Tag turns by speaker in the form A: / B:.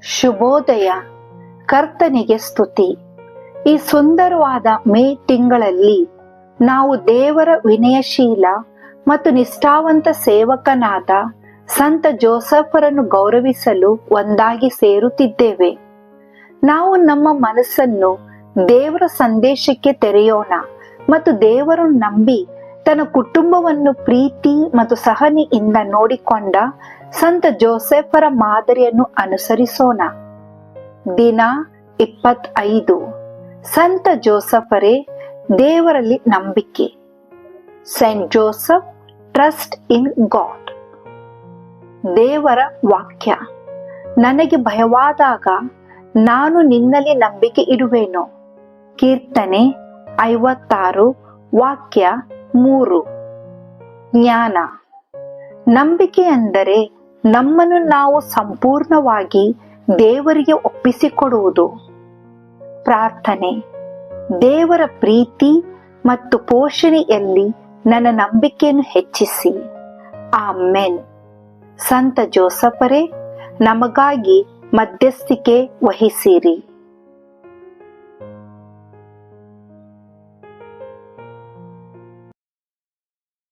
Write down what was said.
A: ಶುಭೋದಯ. ಕರ್ತನಿಗೆ ಸ್ತುತಿ. ಈ ಸುಂದರವಾದ ಮೇ ತಿಂಗಳಲ್ಲಿ ನಾವು ದೇವರ ವಿನಯಶೀಲ ಮತ್ತು ನಿಷ್ಠಾವಂತ ಸೇವಕನಾದ ಸಂತ ಜೋಸೆಫರನ್ನು ಗೌರವಿಸಲು ಒಂದಾಗಿ ಸೇರುತ್ತಿದ್ದೇವೆ. ನಾವು ನಮ್ಮ ಮನಸ್ಸನ್ನು ದೇವರ ಸಂದೇಶಕ್ಕೆ ತೆರೆಯೋಣ ಮತ್ತು ದೇವರನ್ನು ನಂಬಿ ತನ್ನ ಕುಟುಂಬವನ್ನು ಪ್ರೀತಿ ಮತ್ತು ಸಹನೆಯಿಂದ ನೋಡಿಕೊಂಡ ಸಂತ ಜೋಸೆಫರ ಮಾದರಿಯನ್ನು ಅನುಸರಿಸೋಣ. ದಿನ 25. ಸಂತ ಜೋಸೆಫರೇ ದೇವರಲ್ಲಿ ನಂಬಿಕೆ. Saint Joseph, trust in god. ದೇವರ ವಾಕ್ಯ: ನನಗೆ ಭಯವಾದಾಗ ನಾನು ನಿನ್ನಲ್ಲಿ ನಂಬಿಕೆ ಇಡುವೆನು. ಕೀರ್ತನೆ 56 ವಾಕ್ಯ 3. ಜ್ಞಾನ: ನಂಬಿಕೆ ಅಂದರೆ ನಮ್ಮನ್ನು ನಾವು ಸಂಪೂರ್ಣವಾಗಿ ದೇವರಿಗೆ ಒಪ್ಪಿಸಿಕೊಡುವುದು. ಪ್ರಾರ್ಥನೆ: ದೇವರ ಪ್ರೀತಿ ಮತ್ತು ಪೋಷಣೆಯಲ್ಲಿ ನನ್ನ ನಂಬಿಕೆಯನ್ನು ಹೆಚ್ಚಿಸಿ. ಆಮೆನ್. ಸಂತ ಜೋಸೆಫರೇ, ನಮಗಾಗಿ ಮಧ್ಯಸ್ಥಿಕೆ ವಹಿಸಿರಿ.